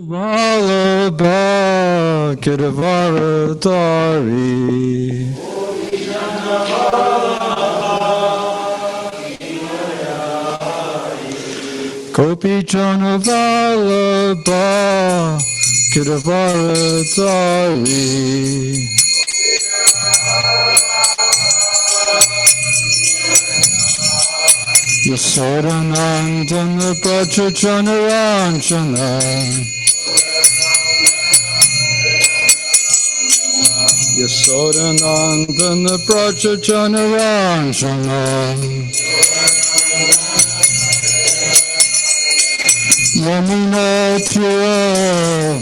Vallabha Kirvaratari Kopi Chana Vallabha Kirvaratari Yasodanandana Prachachanaranjana Yasodanandana Prachachanaranjana Yamuna Tira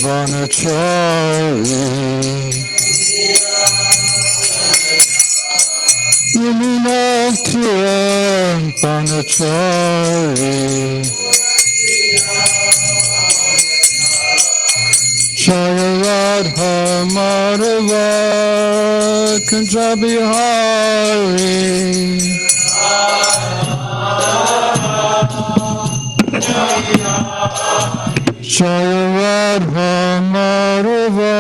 Vanachari Yamuna Tira Vanachari Jaya Radha Madhava Kanjabihari Jaya Radha Madhava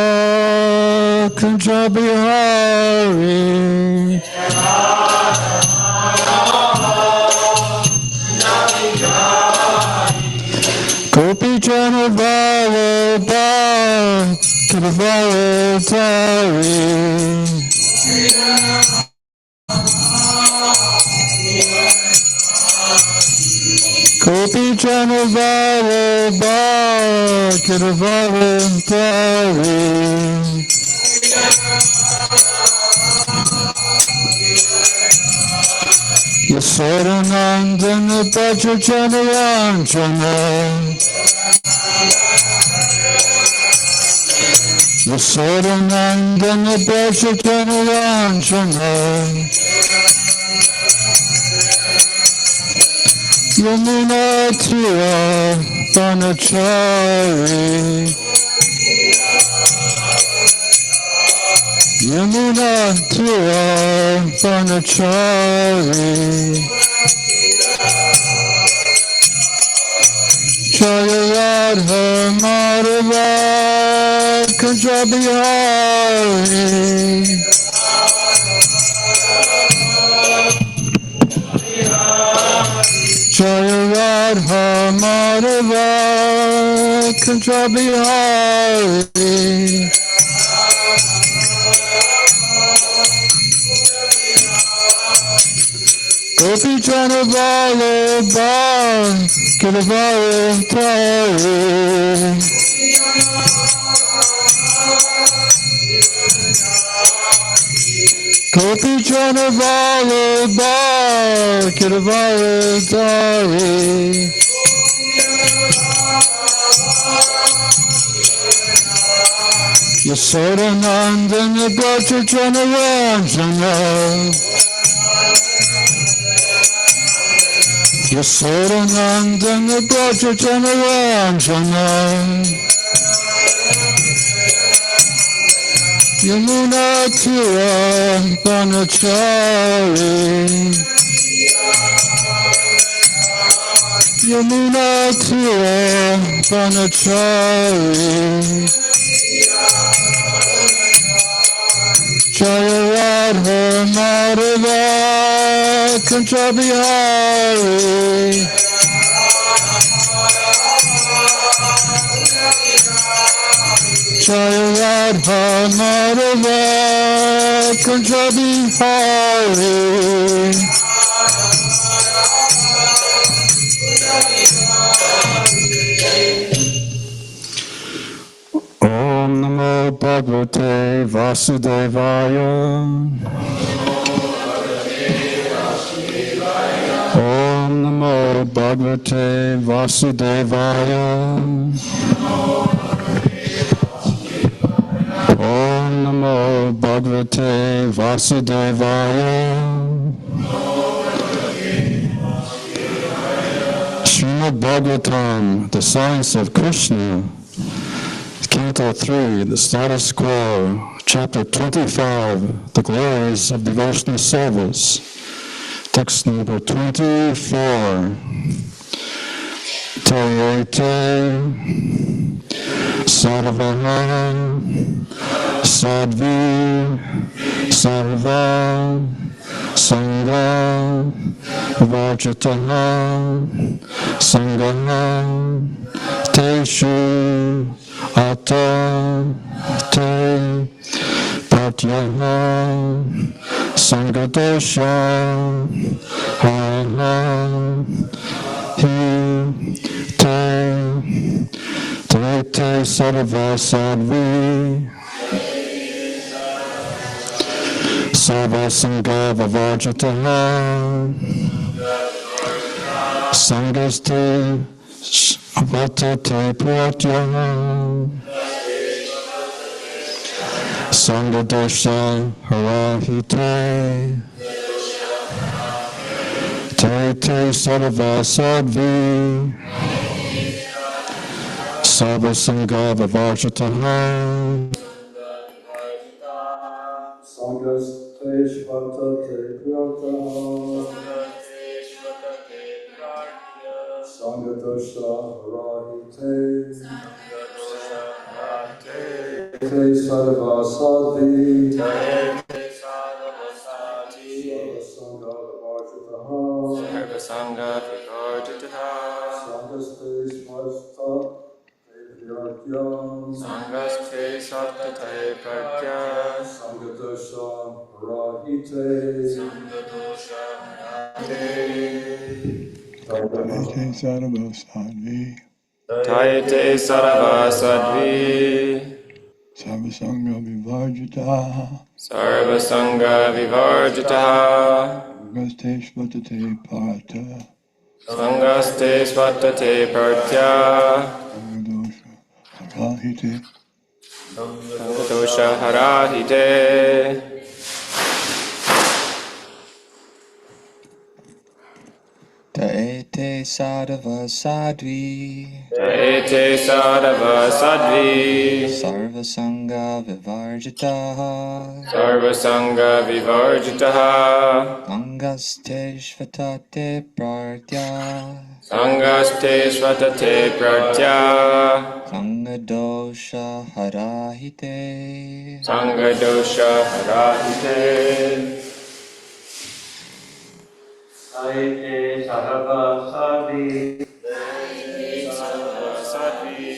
Kanjabihari Gopi Jana Vallabha Kirvaratari Gopi Jana Vallabha Kirvaratari Yasodanandana Prachachanaranjana Yasodanandana Prachachanaranjana Yamuna Tira Vanachari Yamuna Tira Vanachari Jaya Radha Madhava Kanjabihari Jaya Radha Madhava Kanjabihari Gopi Jana Vallabha Kirvaratari Gopi Jana Vallabha Kirvaratari Yasodanandana Prachachanaranjana Yasodanandana Prachachanaranjana Yamuna Tira Vanachari Yamuna Tira Vanachari Jaya Radha Madhava Kanjabihari Jaya Radha Madhava Kanjabihari Om Namo Bhagavate Vasudevaya Om Namo Bhagavate Vasudevaya Om Namo Bhagavate Vasudevaya Srimad Bhagavatam, the Science of Krishna, Canto 3, the Status Quo, Chapter 25, the Glories of Devotional Service, text number 24. Te Sarvaha Sadvi Sarva Sangha Vajataha Sangaha Teshu Ata Te Pratyaha Sangadosha Hara Hi Te Te Sarva Sadvi Sarva Sangha Vavajataha Sangaste Vatate Pratyaha Sangadosha Harahite Te Sarva Sadvi Sarva Sangha Vavajataha Sangaste Vatate Pratyaha Sangadosha Harahite Te Sarva Sadvi Sarva Sangha Vivajitaha Sangaste Svata Te Pratya Sangadosha Harahite Taite Sarva Sadvi Taite Sarva Sadvi Sarva Sangha Vivajitaha Sarva Sangha Vivajitaha Sangaste Svatate Partha Sangaste Svatate Partya Sangadosha Harahite Taete Sadhava Sadvi Taete Sadhava Sadvi Sarva Sangha Vivarjitaha Sarva Sangha Vivarjitaha Sangaste Shvatate Pratya Sangaste Svatate Pratya Sangadosha Harahite Sangadosha Harahite Taite Sarva Sadvi Sarva Sadvi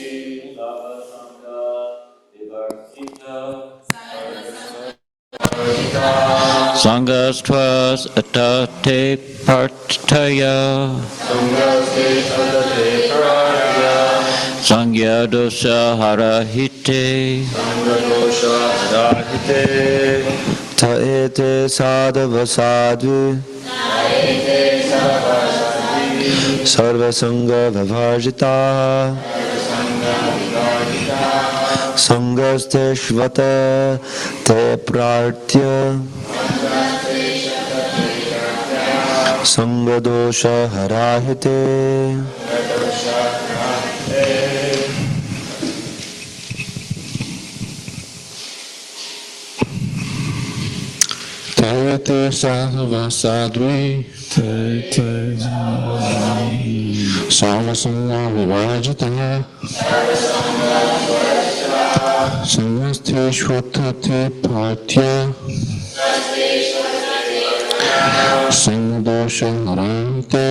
Sarva Sangha Vivarjita Sangastvas atate partaya Sangaste Svatate Pratya Sangya dosha harahite Sangadosha Harahite Taete Sadhava Sadvi Sarva Sangha Vivarjitaha Sangaste Shvata Te Pratya Sangadosha Harahite Taite Sarva Sadvi Taite Sarva Sangha Vivajitaha Sangaste Shvatate Partya Sangadosha Harahite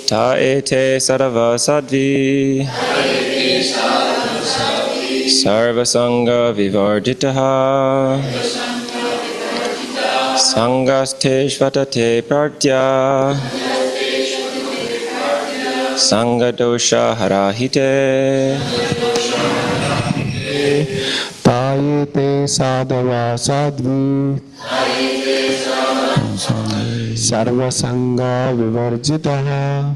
Taete Sarva Sadvi Sarva Sangha Vivarjitaha Sangaste Shvatate Pratya Sangadosha Harahite Taite Sadhava Sadvi Sarva Sangha Vivarjitaha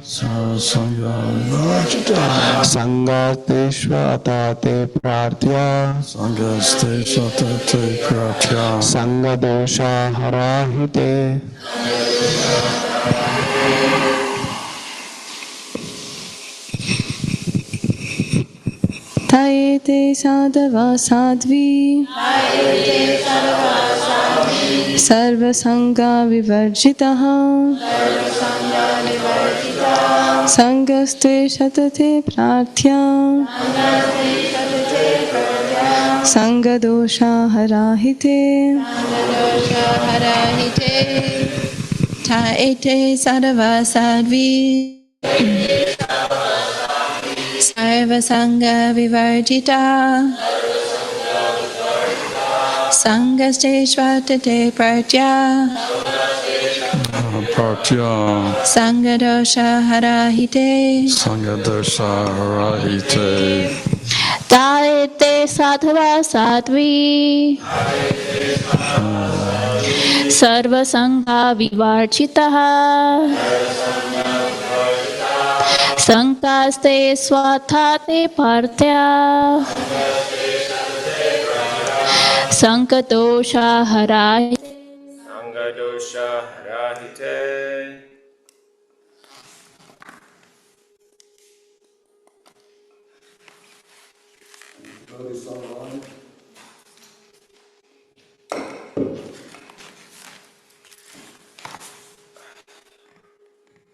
Sangaste Svatate Pratya Sangadosha Harahite Taite Sadhava Sadvi Sarva Sangha Vivarjitaha Sangaste shatate pratyam Sangadosha harahite Taete sadava sadvi Sarva sangha vivarjita Sangaste shvatate pratya Sangadosha harahite Sangadosha harahite Taete sadhava sadvi Sarva sangha vivarchitaha Sankaste swathate partya Sankatosha harai Sangadosha Rahite.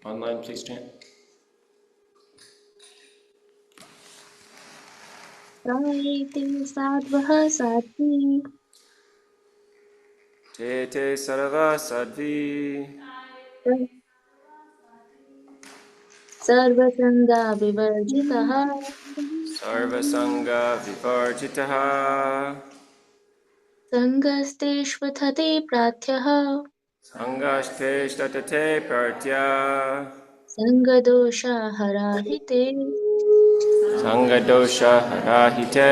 Online, please chant. Taete sadhava sadvi Te te sarva sadvi. Sarva sangha vivarjitaha Sarva sangha vivarjitaha. Sangaste shvathate pratyaha Sangaste shtatate partya. Sangadosha harahite Sangadosha harahite.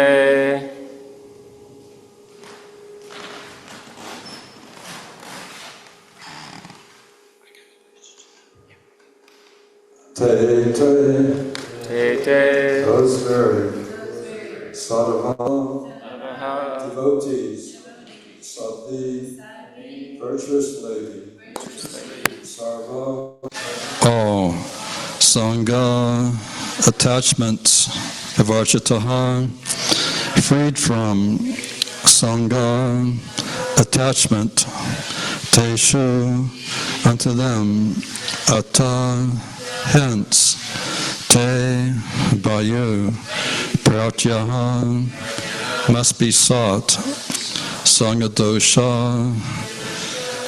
Te te Te te. those very sadhava devotees, sadhi, virtuous lady, sarva, all sangha attachments, vivarchitaha, freed from sangha attachment, teshu, unto them, atta, hence, te, by you, pratyaha, must be sought, sangadosha,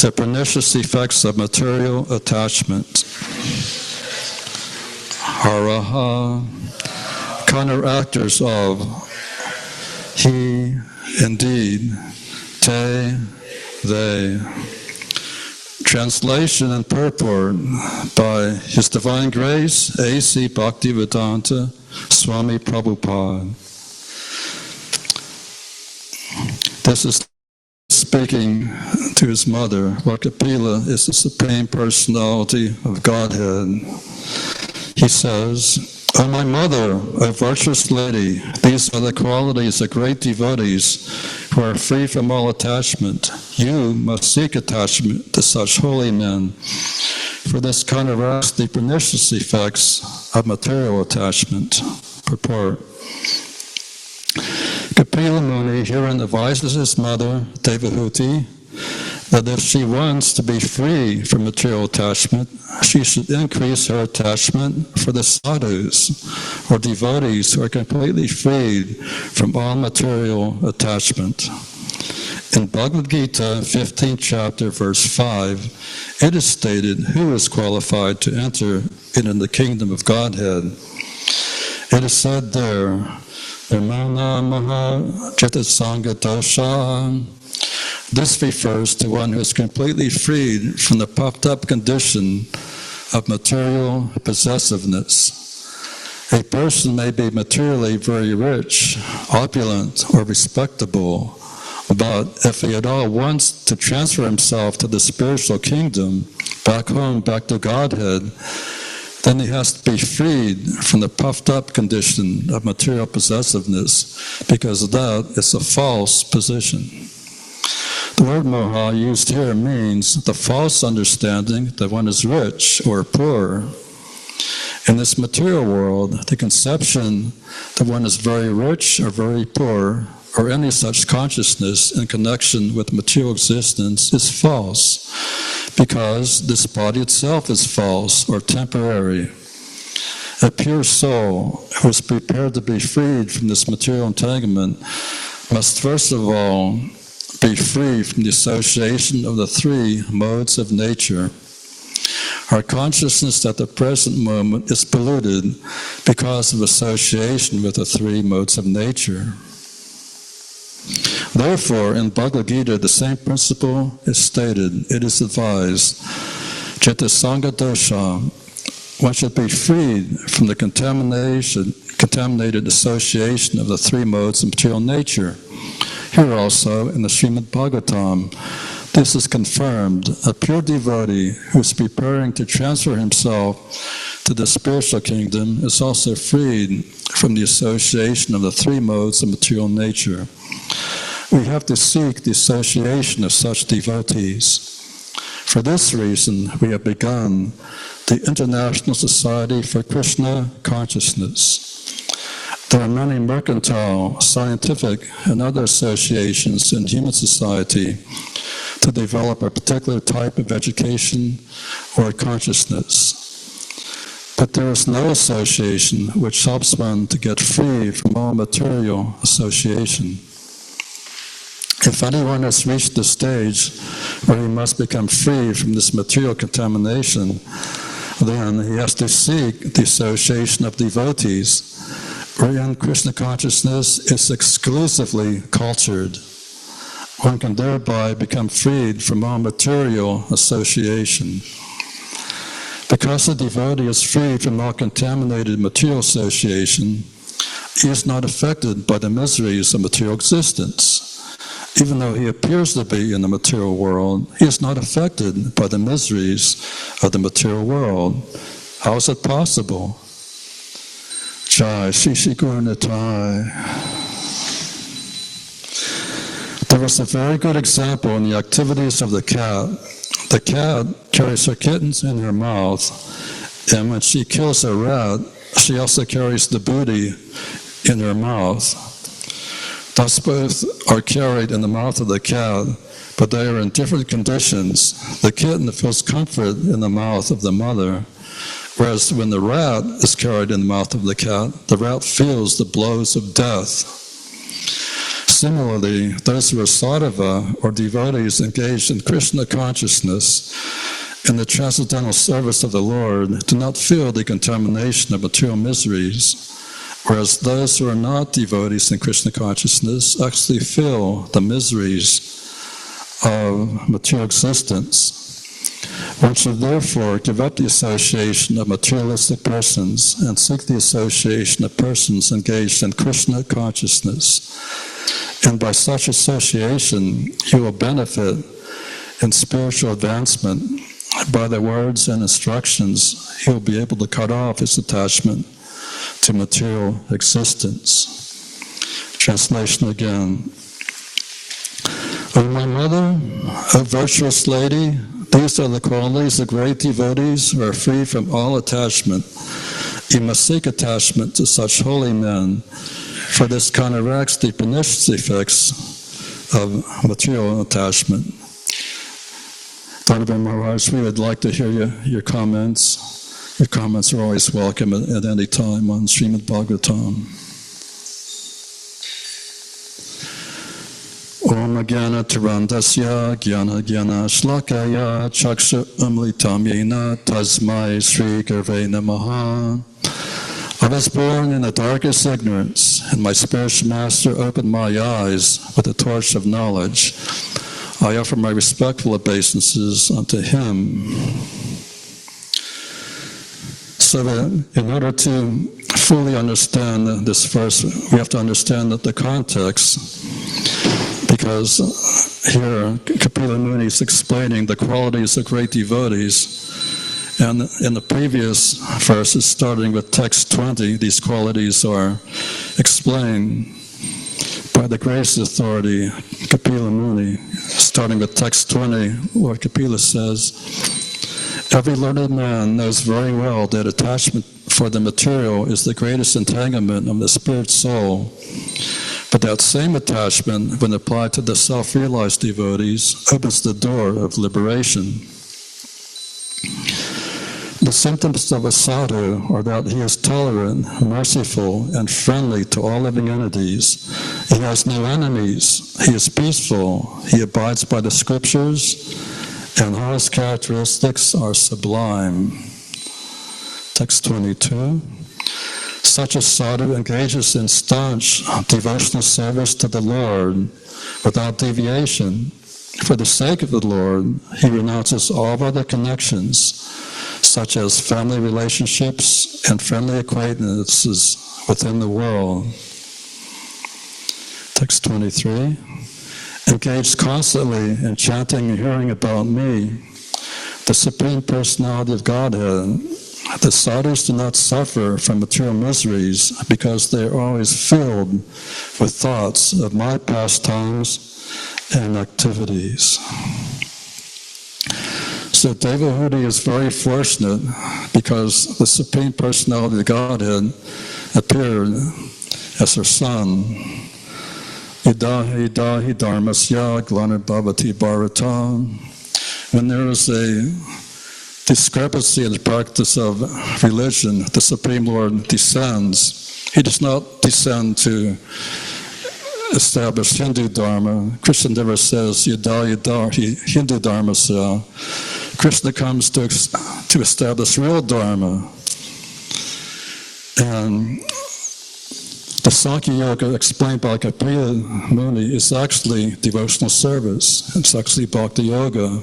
the pernicious effects of material attachment, haraha, counteractors of he, indeed, te, they. Translation and purport by His Divine Grace, A.C. Bhaktivedanta Swami Prabhupada. This is speaking to his mother. Kapila is the Supreme Personality of Godhead. He says, "O my mother, a virtuous lady, these are the qualities of great devotees who are free from all attachment. You must seek attachment to such holy men, for this counteracts the pernicious effects of material attachment." Purport. Kapila Muni herein advises his mother, Devahuti, that if she wants to be free from material attachment, she should increase her attachment for the sadhus, or devotees who are completely freed from all material attachment. In Bhagavad Gita, 15th chapter, verse 5, it is stated who is qualified to enter into the kingdom of Godhead. It is said there, Nirmana Maha Chitasanga Dosha. This refers to one who is completely freed from the puffed up condition of material possessiveness. A person may be materially very rich, opulent, or respectable, but if he at all wants to transfer himself to the spiritual kingdom, back home, back to Godhead, then he has to be freed from the puffed up condition of material possessiveness, because that is a false position. The word moha used here means the false understanding that one is rich or poor. In this material world, the conception that one is very rich or very poor, or any such consciousness in connection with material existence, is false, because this body itself is false or temporary. A pure soul who is prepared to be freed from this material entanglement must first of all be free from the association of the three modes of nature. Our consciousness at the present moment is polluted because of association with the three modes of nature. Therefore, in Bhagavad Gita, the same principle is stated. It is advised, Citta Sangha Dosha, one should be freed from the contaminated association of the three modes of material nature. Here also, in the Srimad Bhagavatam, this is confirmed. A pure devotee who is preparing to transfer himself to the spiritual kingdom is also freed from the association of the three modes of material nature. We have to seek the association of such devotees. For this reason, we have begun the International Society for Krishna Consciousness. There are many mercantile, scientific, and other associations in human society to develop a particular type of education or consciousness. But there is no association which helps one to get free from all material association. If anyone has reached the stage where he must become free from this material contamination, then he has to seek the association of devotees, wherein Krishna consciousness is exclusively cultured. One can thereby become freed from all material association. Because the devotee is freed from all contaminated material association, he is not affected by the miseries of material existence. Even though he appears to be in the material world, he is not affected by the miseries of the material world. How is it possible? Jai Shri Shri Guru Nitai. There was a very good example in the activities of the cat. The cat carries her kittens in her mouth, and when she kills a rat, she also carries the booty in her mouth. Thus both are carried in the mouth of the cat, but they are in different conditions. The kitten feels comfort in the mouth of the mother, whereas when the rat is carried in the mouth of the cat, the rat feels the blows of death. Similarly, those who are sadhava, or devotees engaged in Krishna consciousness in the transcendental service of the Lord, do not feel the contamination of material miseries, whereas those who are not devotees in Krishna consciousness actually feel the miseries of material existence. One should therefore give up the association of materialistic persons and seek the association of persons engaged in Krishna consciousness. And by such association, he will benefit in spiritual advancement. By the words and instructions, he will be able to cut off his attachment to material existence. Translation again. O my mother, O virtuous lady, these are the qualities of great devotees who are free from all attachment. You must seek attachment to such holy men, for this counteracts the pernicious effects of material attachment. Dr. Maharaj, we would like to hear your comments. Your comments are always welcome at any time on Srimad Bhagavatam. Om Jnana Tarandasya Jnana Shlakaya Chaksha Amlitam Yena Tasmai Sri Gurve Namaha. I was born in the darkest ignorance, and my spiritual master opened my eyes with the torch of knowledge. I offer my respectful obeisances unto him. So that in order to fully understand this verse, we have to understand that the context, because here Kapila Muni is explaining the qualities of great devotees, and in the previous verses, starting with text 20, these qualities are explained by the greatest authority, Kapila Muni. Starting with text 20, where Kapila says, every learned man knows very well that attachment for the material is the greatest entanglement of the spirit soul. But that same attachment, when applied to the self-realized devotees, opens the door of liberation. The symptoms of a sadhu are that he is tolerant, merciful, and friendly to all living entities. He has no enemies. He is peaceful. He abides by the scriptures, and all his characteristics are sublime. Text 22. Such a sadhu engages in staunch devotional service to the Lord without deviation. For the sake of the Lord, he renounces all other connections, such as family relationships and friendly acquaintances within the world. Text 23. Engaged constantly in chanting and hearing about me, the Supreme Personality of Godhead, the sadhus do not suffer from material miseries because they are always filled with thoughts of my pastimes and activities. So Devahuti is very fortunate because the Supreme Personality of Godhead appeared as her son. Idahi dahi dharmasya glanar bhavati bharata. When there is a discrepancy in the practice of religion, the Supreme Lord descends. He does not descend to establish Hindu Dharma. Krishna never says, yada yada Hindu Dharma. Krishna comes to establish real Dharma. And the Sankhya Yoga explained by Kapila Muni is actually devotional service. It's actually Bhakti Yoga.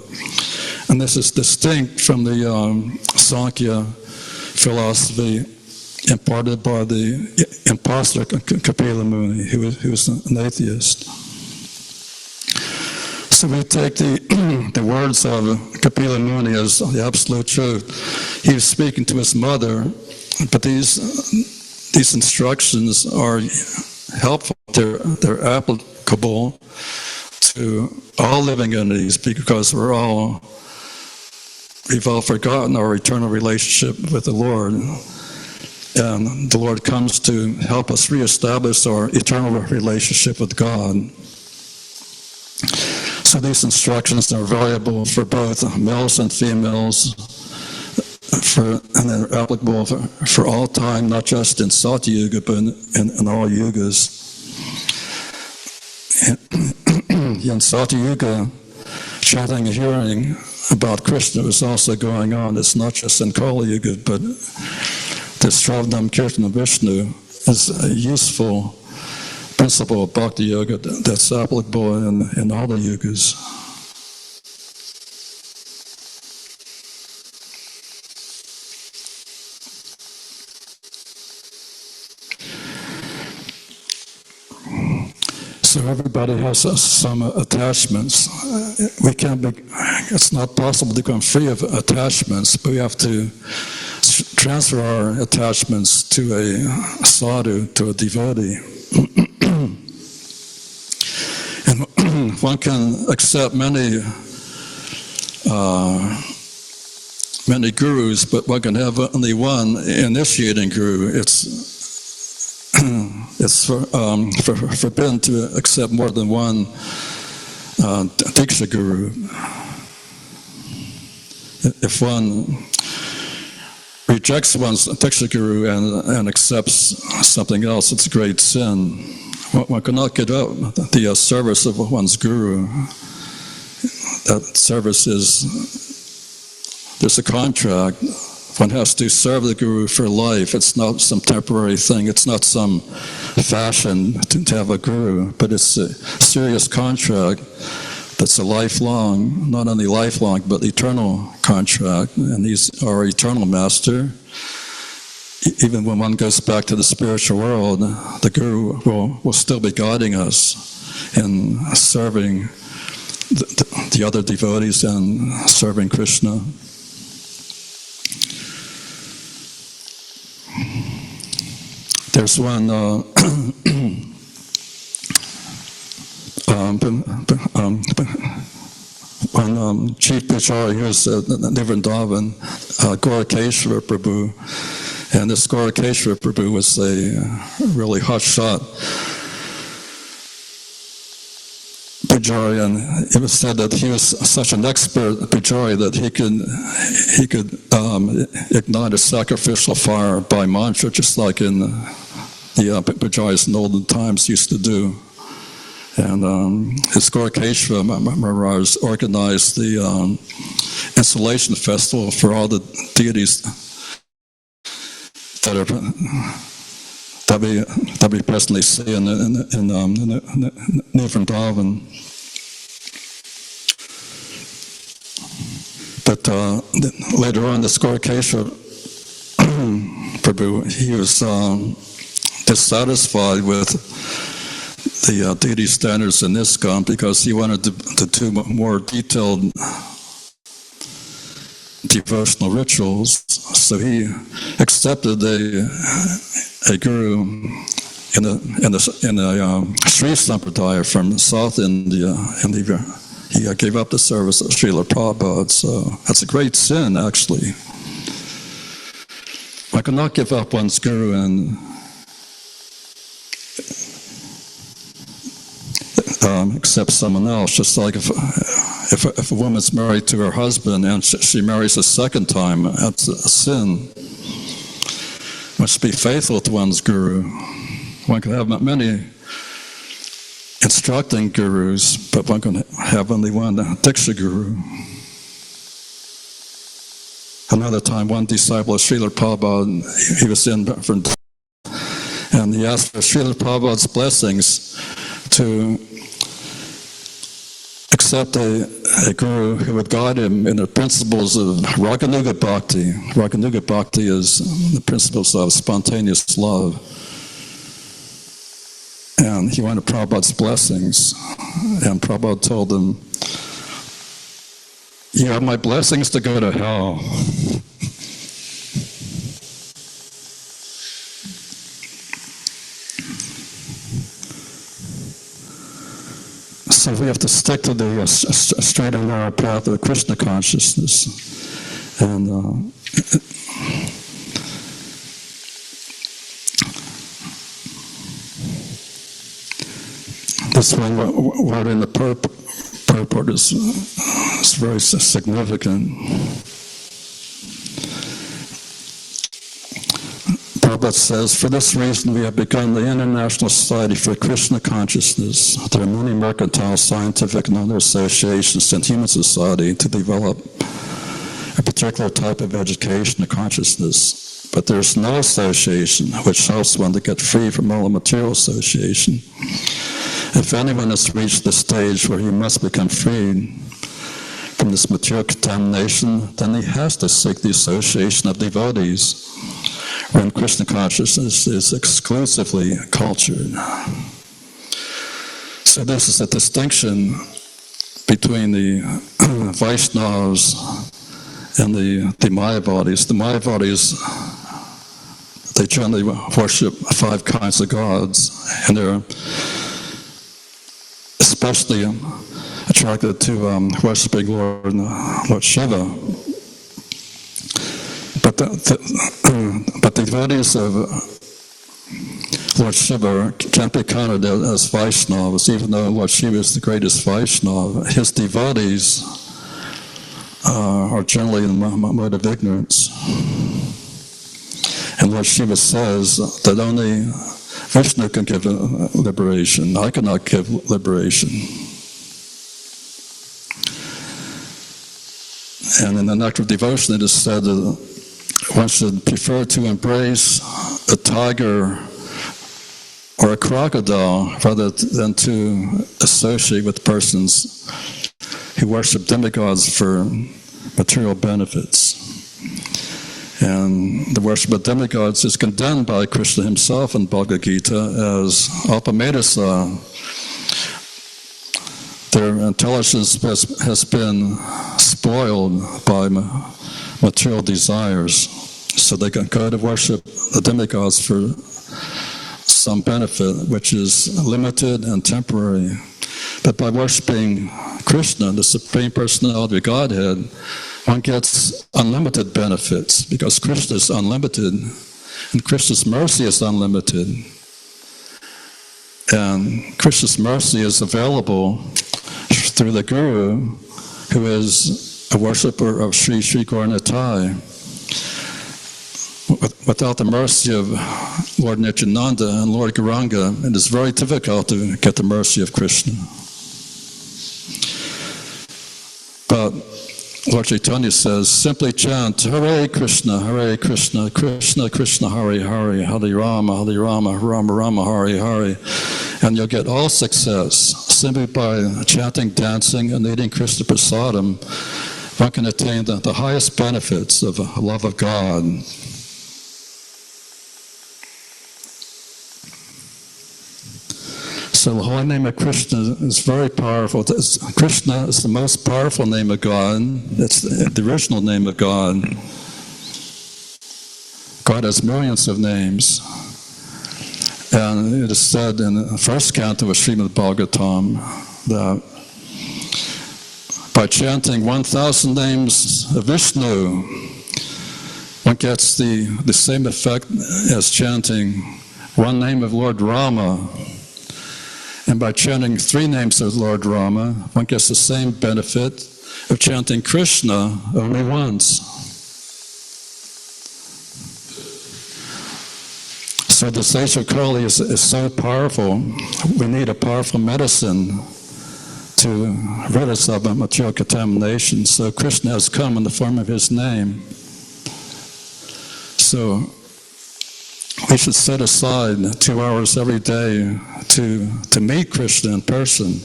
And this is distinct from the Sankhya philosophy imparted by the impostor Kapila Muni, who was an atheist. So we take the words of Kapila Muni as the absolute truth. He was speaking to his mother, but these instructions are helpful. They're applicable to all living entities because we've all forgotten our eternal relationship with the Lord. And the Lord comes to help us reestablish our eternal relationship with God. So these instructions are valuable for both males and females, and they're applicable for all time, not just in Satya Yuga, but in all yugas. In Satya Yuga, chanting and hearing about Krishna is also going on. It's not just in Kali Yuga, but the Shravanam Kirtana Vishnu is a useful principle of Bhakti Yoga that's applicable in all the yugas. So everybody has some attachments. It's not possible to become free of attachments, but we have to transfer our attachments to a sadhu, to a devotee. And one can accept many gurus, but one can have only one initiating guru. It's forbidden to accept more than one Diksha guru. If one rejects one's Diksha guru and accepts something else, it's a great sin. One cannot give up the service of one's guru. That service there's a contract. One has to serve the guru for life. It's not some temporary thing. It's not some fashion to have a guru, but it's a serious contract that's a lifelong, not only lifelong, but eternal contract. And he's our eternal master. Even when one goes back to the spiritual world, the guru will still be guiding us in serving the other devotees and serving Krishna. There's one chief Pujari who was in Vrindavan, Gorakeshwar Prabhu, and this Gorakeshwar Prabhu was a really hotshot Pujari, and it was said that he was such an expert Pujari that he could ignite a sacrificial fire by mantra, just like in the Pujaris in olden times used to do. And ISKCONKC Maharaj organized the installation festival for all the deities that we presently see in New Vrindavan. But later on, the ISKCONKC Prabhu, he was dissatisfied with the deity standards in ISKCON because he wanted to do more detailed devotional rituals. So he accepted a guru in a Sri Sampradaya from South India, and he gave up the service of Srila Prabhupada. So that's a great sin, actually. One cannot give up one's guru and accept someone else. Just like if a woman's married to her husband and she marries a second time, that's a sin. One should be faithful to one's guru. One can have many instructing gurus, but one can have only one Diksha guru. Another time, one disciple of Srila Prabhupada, he was in Vrindavan, and he asked for Srila Prabhupada's blessings to accept a guru who would guide him in the principles of Raganuga Bhakti. Raganuga Bhakti is the principles of spontaneous love. And he wanted Prabhupada's blessings. And Prabhupada told him, "You have my blessings to go to hell." So we have to stick to the straight and narrow path of Krishna consciousness. And this one, what in the purport is very significant. Prabhupada says, "For this reason we have begun the International Society for Krishna Consciousness. There are many mercantile, scientific, and other associations in human society to develop a particular type of education of consciousness. But there's no association which helps one to get free from all material association. If anyone has reached the stage where he must become freed from this material contamination, then he has to seek the association of devotees, when Krishna consciousness is exclusively cultured." So this is a distinction between the Vaishnavas and the Mayavadis. The Mayavadis, they generally worship 5 kinds of gods, and they're especially attracted to worshiping Lord Shiva. But the devotees of Lord Shiva can't be counted as Vaishnavas, even though Lord Shiva is the greatest Vaishnava. His devotees are generally in the mode of ignorance. And Lord Shiva says that only Vishnu can give liberation. I cannot give liberation. And in the Nectar of Devotion it is said that one should prefer to embrace a tiger or a crocodile rather than to associate with persons who worship demigods for material benefits. And the worship of demigods is condemned by Krishna himself in Bhagavad Gita as Alpamadasa. Their intelligence has been spoiled by material desires, so they can go to worship the demigods for some benefit, which is limited and temporary. But by worshiping Krishna, the Supreme Personality of Godhead, one gets unlimited benefits, because Krishna is unlimited, and Krishna's mercy is unlimited. And Krishna's mercy is available through the Guru, who is a worshipper of Sri Sri Gauranatai. Without the mercy of Lord Nityananda and Lord Gauranga, it is very difficult to get the mercy of Krishna. But Lord Chaitanya says, simply chant, Hare Krishna, Krishna Krishna, Hare Hare, Hare Rama, Rama Rama, Hare Hare, and you'll get all success. Simply by chanting, dancing, and eating Krishna Prasadam, one can attain the highest benefits of love of God. So the holy name of Krishna is very powerful. Krishna is the most powerful name of God. It's the original name of God. God has millions of names. And it is said in the first canto of Srimad Bhagavatam that by chanting 1,000 names of Vishnu, one gets the same effect as chanting one name of Lord Rama. And by chanting 3 names of Lord Rama, one gets the same benefit of chanting Krishna only once. So the Sesha Kali is so powerful. We need a powerful medicine to rid us of material contamination. So Krishna has come in the form of his name. So we should set aside 2 hours every day to meet Krishna in person.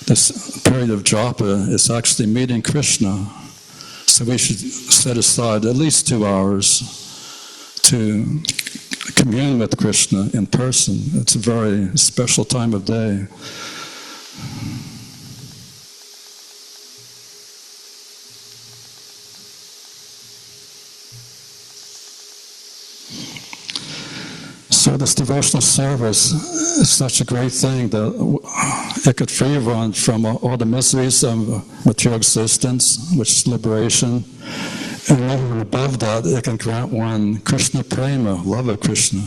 This period of japa is actually meeting Krishna. So we should set aside at least 2 hours to commune with Krishna in person. It's a very special time of day. So this devotional service is such a great thing that it could free one from all the miseries of material existence, which is liberation. And over above that, it can grant one Krishna prema, love of Krishna.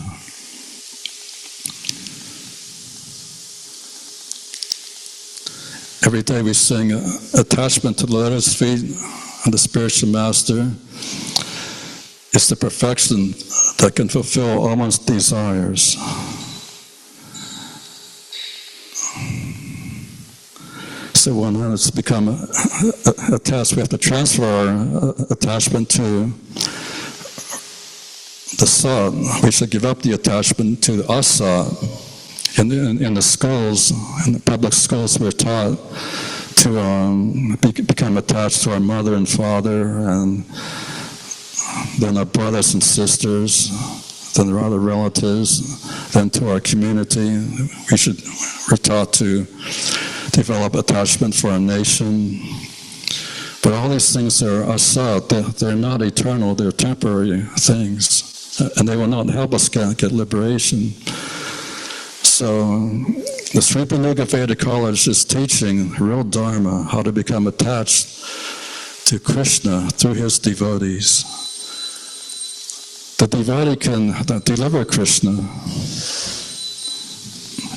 Every day we sing attachment to the lotus feet of the spiritual master. It's the perfection that can fulfill all one's desires. So when it's become attached, we have to transfer our attachment to the sat. We should give up the attachment to the asat. In the schools, in the public schools, we're taught to become attached to our mother and father, and then our brothers and sisters, then our other relatives, then to our community. We're taught to develop attachment for our nation. But all these things are asat. They're not eternal, they're temporary things. And they will not help us get liberation. So the Sri Rupanuga Vedic College is teaching real Dharma, how to become attached to Krishna through his devotees. The devotee can deliver Krishna.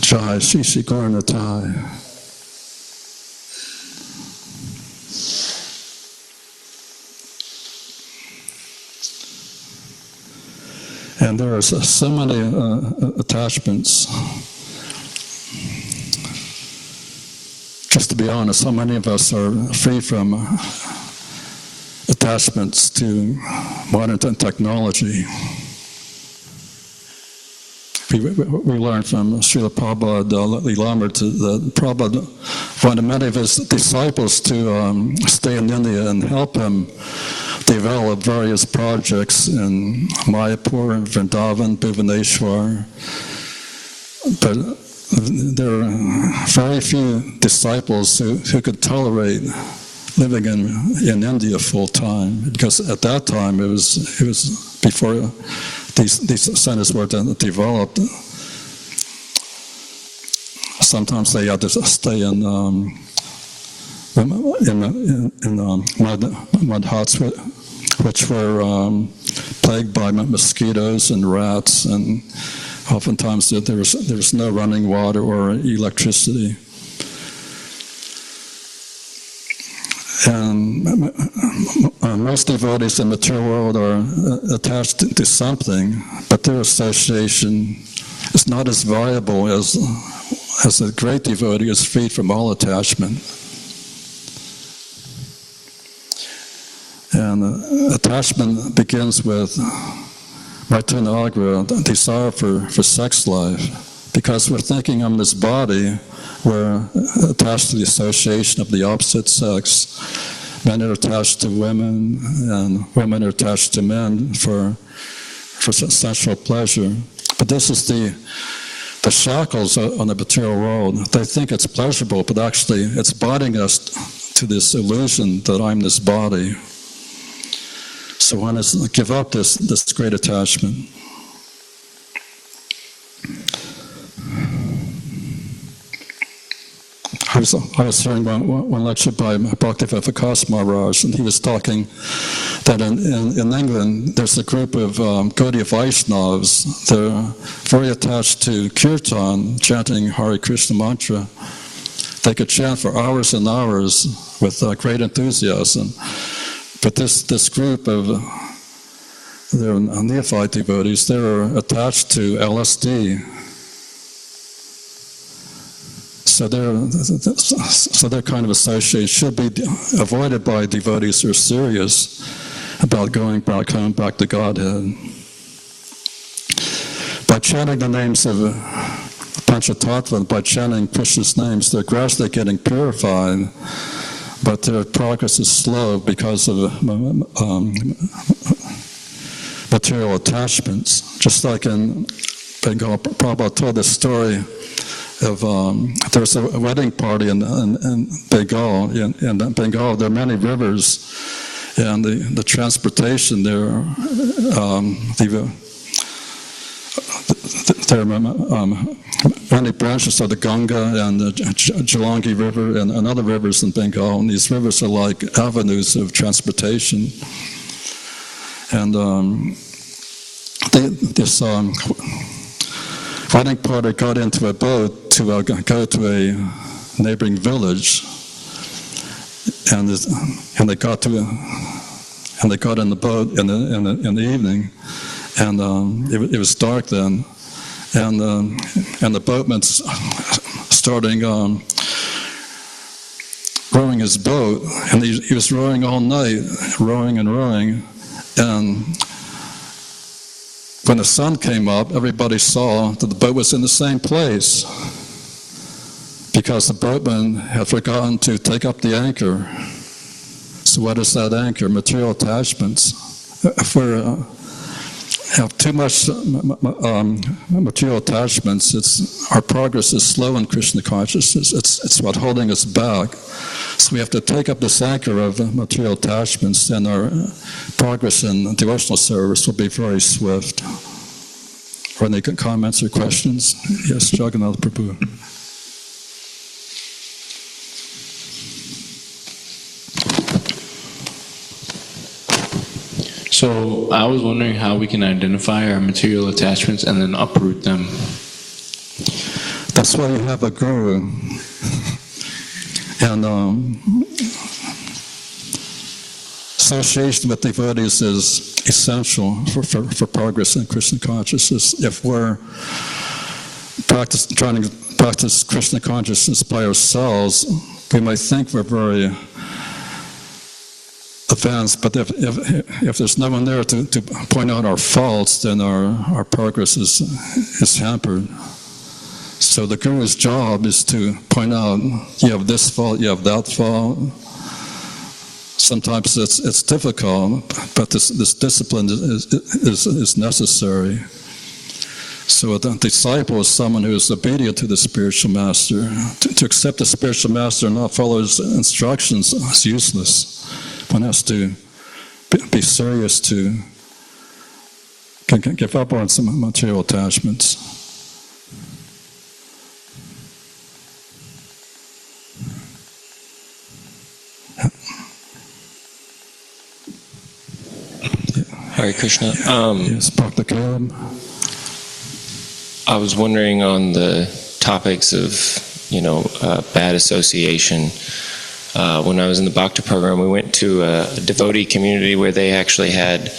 Jai Shri Shri Gauranatai. And there are so many attachments. Just to be honest, how many of us are free from attachments to modern technology? We learned from Srila Prabhupada that Prabhupada wanted many of his disciples to stay in India and help him develop various projects in Mayapur, Vrindavan, Bhuvaneshwar. But there are very few disciples who could tolerate living in India full time, because at that time it was before these centers were developed. Sometimes they had to stay in mud huts, which were plagued by mosquitoes and rats, and oftentimes there was no running water or electricity. And most devotees in the material world are attached to something, but their association is not as viable as a great devotee is freed from all attachment. And attachment begins with Vaitanagra, desire for sex life. Because we're thinking I'm this body, we're attached to the association of the opposite sex. Men are attached to women, and women are attached to men for sensual pleasure. But this is the shackles on the material world. They think it's pleasurable, but actually it's binding us to this illusion that I'm this body. So one has to give up this great attachment. I was hearing one lecture by Bhaktivedanta Maharaj, and he was talking that in England there's a group of Gaudiya Vaishnavas. They're very attached to kirtan, chanting Hare Krishna mantra. They could chant for hours and hours with great enthusiasm. But this group of they're neophyte devotees, they're attached to LSD. So their kind of association should be avoided by devotees who are serious about going back home, back to Godhead. By chanting the names of Panchatattva, by chanting Krishna's names, they're gradually getting purified, but their progress is slow because of material attachments. Just like in Bengal, Prabhupada told this story of there was a wedding party in Bengal. In Bengal, there are many rivers, and the transportation there, there are many branches of the Ganga and the Jalangi River and other rivers in Bengal, and these rivers are like avenues of transportation. And this wedding party got into a boat to go to a neighboring village, and they got in the boat in the evening, and it was dark then, and the boatman starting rowing his boat, and he was rowing all night, rowing, and when the sun came up, everybody saw that the boat was in the same place because the boatman had forgotten to take up the anchor. So what is that anchor? Material attachments. If we have too much material attachments, our progress is slow in Krishna consciousness. It's what's holding us back. So we have to take up this anchor of material attachments, and our progress in devotional service will be very swift. Are any comments or questions? Yes, Jagannath Prabhu. So I was wondering how we can identify our material attachments and then uproot them. That's why you have a guru. And association with devotees is essential for progress in Krishna consciousness. If we're trying to practice Krishna consciousness by ourselves, we might think we're very advanced, but if there's no one there to point out our faults, then our progress is hampered. So the guru's job is to point out, you have this fault, you have that fault. Sometimes it's difficult, but this discipline is necessary. So a disciple is someone who is obedient to the spiritual master. To accept the spiritual master and not follow his instructions is useless. One has to be serious to give up on some material attachments. Hare Krishna. Yes, Dr. Caleb. I was wondering on the topics of, bad association. when I was in the Bhakti program, we went to a devotee community where they actually had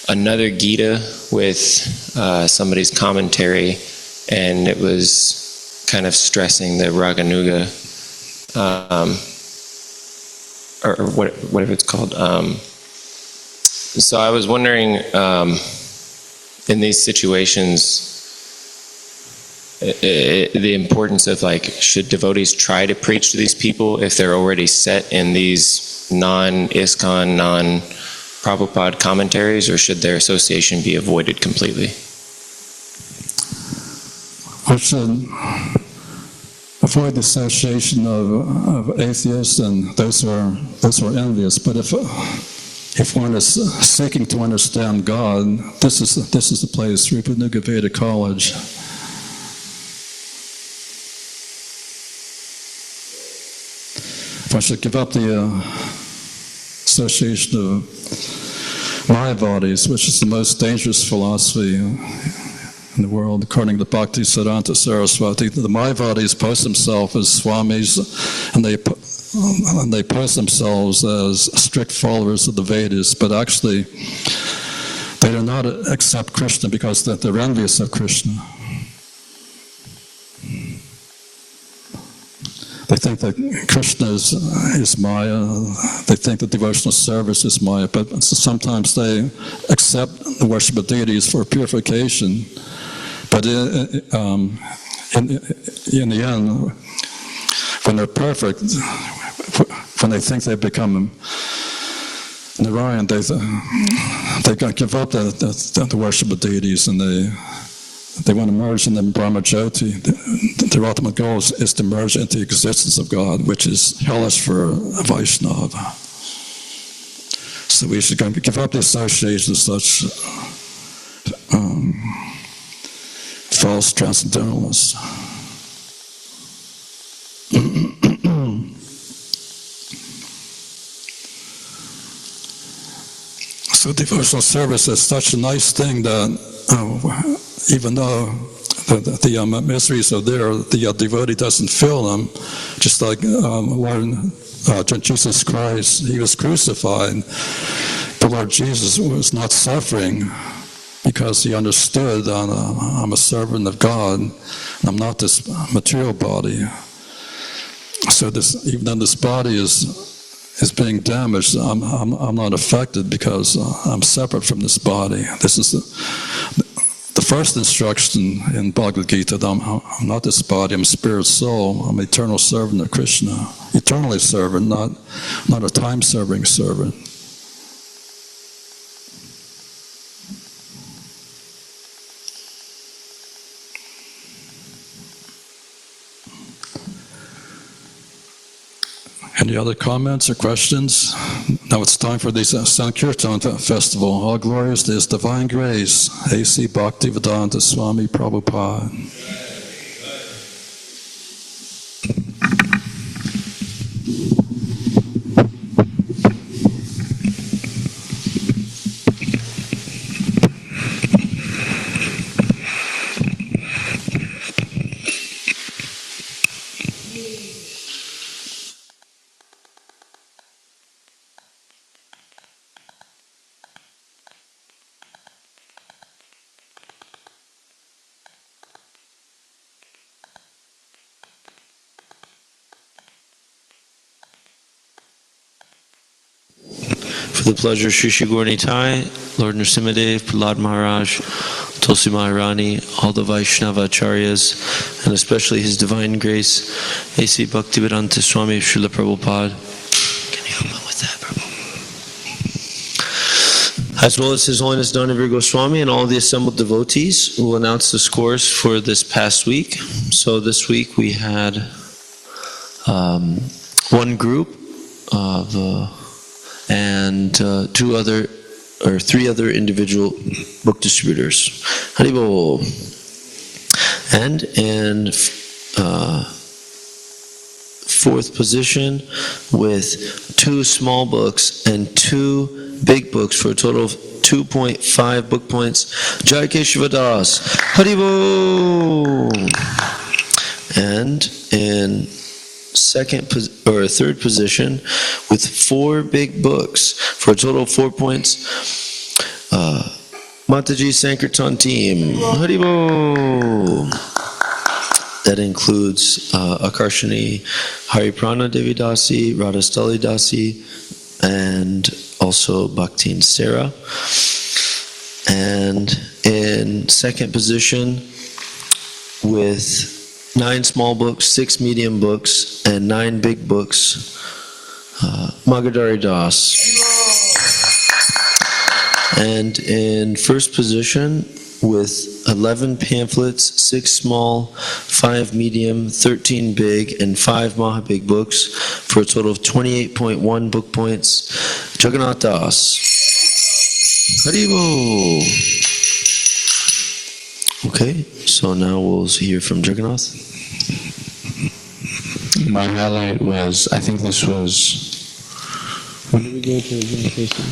another Gita with somebody's commentary, and it was kind of stressing the Raganuga, or whatever it's called. So I was wondering, in these situations, the importance of, like, should devotees try to preach to these people if they're already set in these non-ISKCON, non-Prabhupada commentaries, or should their association be avoided completely? We should avoid the association of atheists and those who are envious. But if one is seeking to understand God, this is the place, Rupanuga Vedic College. One should give up the association of Mayavadis, which is the most dangerous philosophy in the world, according to Bhakti Siddhanta Saraswati. The Mayavadis post themselves as swamis, and they post themselves as strict followers of the Vedas, but actually they do not accept Krishna because they're envious of Krishna. They think that Krishna is Maya. They think that devotional service is Maya, but sometimes they accept the worship of deities for purification. But in the end, when they're perfect, when they think they've become Narayan, they give up the worship of deities, and they want to merge in the Brahmajyoti. Their ultimate goal is to merge into the existence of God, which is hellish for a Vaishnava. So we should give up the association of such false transcendentalists. So devotional service is such a nice thing that even though the miseries are there, the devotee doesn't feel them. Just like when Jesus Christ, he was crucified, the Lord Jesus was not suffering because he understood that I'm a servant of God, and I'm not this material body. So even though this body is being damaged, I'm not affected because I'm separate from this body. This is the first instruction in Bhagavad Gita, that I'm not this body, I'm a spirit soul, I'm an eternal servant of Krishna. Eternally servant, not a time-serving servant. Any other comments or questions? Now it's time for the Sankirtan Festival. All glories to His Divine Grace, A.C. Bhaktivedanta Swami Prabhupada. For the pleasure of Shri Shri Gaur Nitai, Lord Nrsimhadev, Prahlad Maharaj, Tulsi Maharani, all the Vaishnava Acharyas, and especially His Divine Grace, A.C. Bhaktivedanta Swami Srila Prabhupada. Can you help him with that, Prabhu? As well as His Holiness Dhanavir Goswami and all the assembled devotees who will announce the scores for this past week. So this week we had one group of and three other individual book distributors. Haribol. And in fourth position with 2 small books and 2 big books for a total of 2.5 book points, Jai Keshavadas. Haribol. And in third position with 4 big books for a total of 4 points. Mataji Sankirtan team, Haribo. That includes Akarshani Hariprana Devi Dasi, Radhastali Dasi, and also Bhaktin Sarah. And in second position with 9 small books, 6 medium books, and 9 big books, Magadari Das. And in first position with 11 pamphlets, 6 small, 5 medium, 13 big, and 5 Maha Big books for a total of 28.1 book points, Jagannath Das. Haribo. Okay, so now we'll hear from Jagannath. My highlight was, I think this was, when did we go to ISKCON?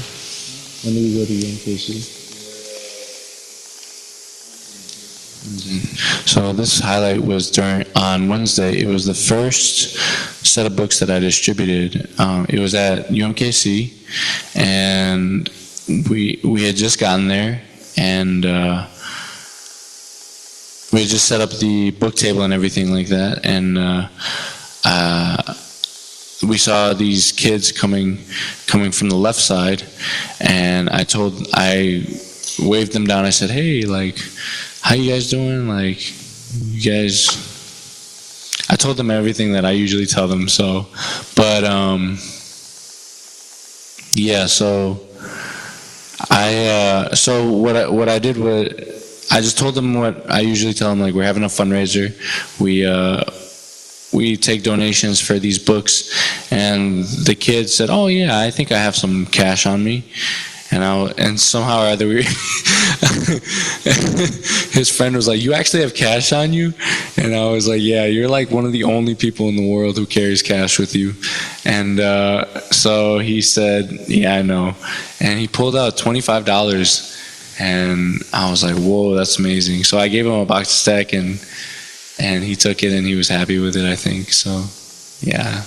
When did we go to ISKCon? So this highlight was on Wednesday. It was the first set of books that I distributed. It was at ISKCON, and we had just gotten there, and we had just set up the book table and everything like that, and we saw these kids coming from the left side, and I waved them down. I said, "Hey, like, how you guys doing? Like, you guys," I told them everything that I usually tell them. So, but yeah. So what I did was I just told them what I usually tell them. Like, we're having a fundraiser. We take donations for these books, and the kid said, "Oh yeah, I think I have some cash on me." And somehow or other, his friend was like, "You actually have cash on you?" And I was like, "Yeah, you're like one of the only people in the world who carries cash with you." And so he said, "Yeah, I know." And he pulled out $25, and I was like, "Whoa, that's amazing." So I gave him a box of stack, and he took it, and he was happy with it, I think. So, yeah,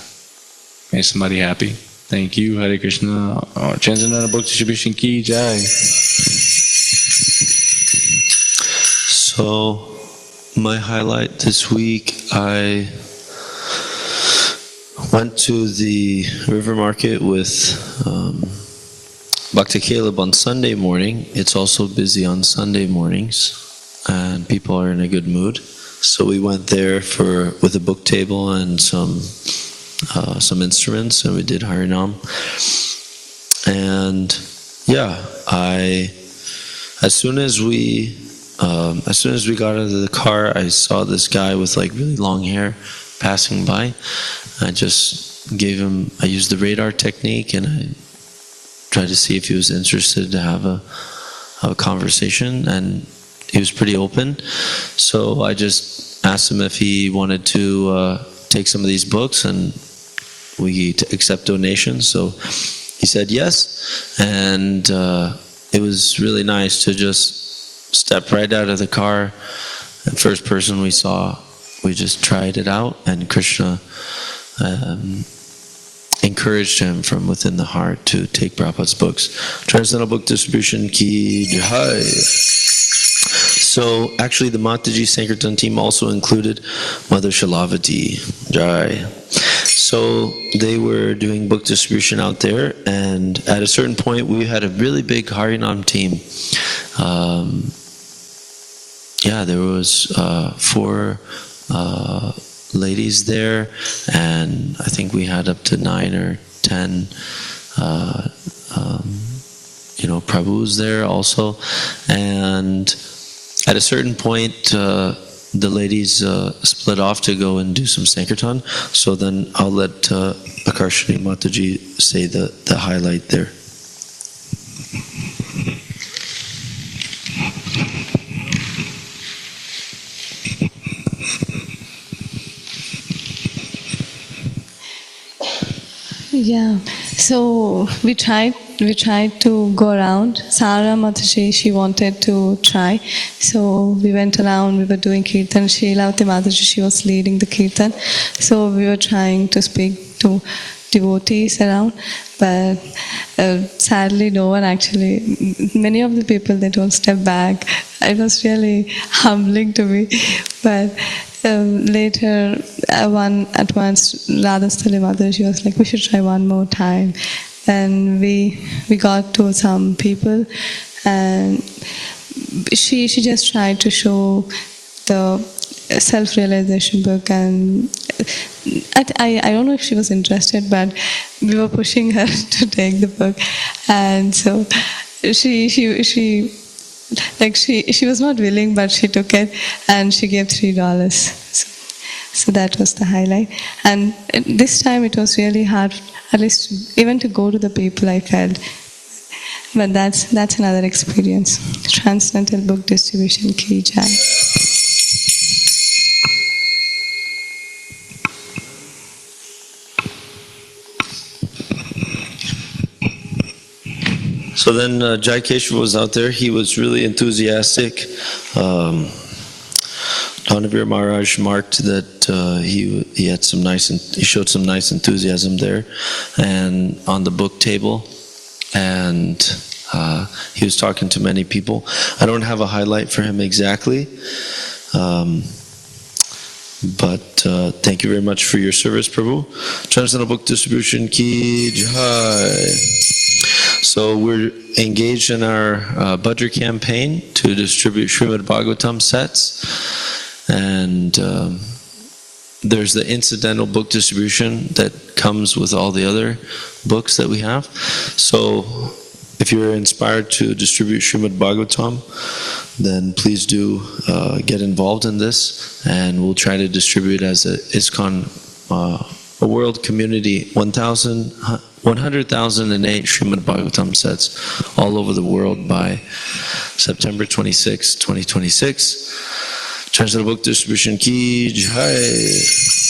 made somebody happy. Thank you, Hare Krishna. Transcendental Book Distribution Ki Jai. So, my highlight this week, I went to the river market with Bhakti Caleb on Sunday morning. It's also busy on Sunday mornings, and people are in a good mood. So we went there with a book table and some instruments, and we did Harinam. And yeah, as soon as we got out of the car, I saw this guy with like really long hair passing by. I just I used the radar technique, and I tried to see if he was interested to have a conversation, and he was pretty open. So I just asked him if he wanted to take some of these books, and we accept donations. So he said yes, and it was really nice to just step right out of the car. The first person we saw, we just tried it out, and Krishna encouraged him from within the heart to take Prabhupada's books. Transcendental Book Distribution Ki Jai. So actually the Mataji Sankirtan team also included Mother Shalavati Jai. So they were doing book distribution out there, and at a certain point we had a really big Harinam team. There was 4 ladies there, and I think we had up to 9 or 10 Prabhus there also. And at a certain point, the ladies split off to go and do some Sankirtan. So then I'll let Akarshani Mataji say the highlight there. Yeah, so we tried we tried to go around. Sara Mataji, she wanted to try. So we went around, we were doing kirtan. Shailavati Mataji, she was leading the kirtan. So we were trying to speak to devotees around, but sadly no one actually, many of the people, they don't step back. It was really humbling to me. But later, at once, Radhastali Mother, she was like, we should try one more time. And we got to some people, and she just tried to show the self-realization book, and I don't know if she was interested, but we were pushing her to take the book, and so she was not willing, but she took it, and she gave $3. So that was the highlight. And this time it was really hard, at least even to go to the people, I felt. But that's another experience. Transcendental Book Distribution Ki Jai. So then Jai Keshava was out there. He was really enthusiastic. Dhanavir Maharaj marked that he had he showed some nice enthusiasm there, and on the book table, and he was talking to many people. I don't have a highlight for him exactly, but thank you very much for your service, Prabhu. Transcendental Book Distribution Ki Jai. So we're engaged in our budget campaign to distribute Srimad Bhagavatam sets. And there's the incidental book distribution that comes with all the other books that we have. So if you're inspired to distribute Srimad Bhagavatam, then please do get involved in this, and we'll try to distribute as a ISKCON, a world community, 100,008 Srimad Bhagavatam sets all over the world by September 26, 2026. Transcendental Book Distribution Ki Jai.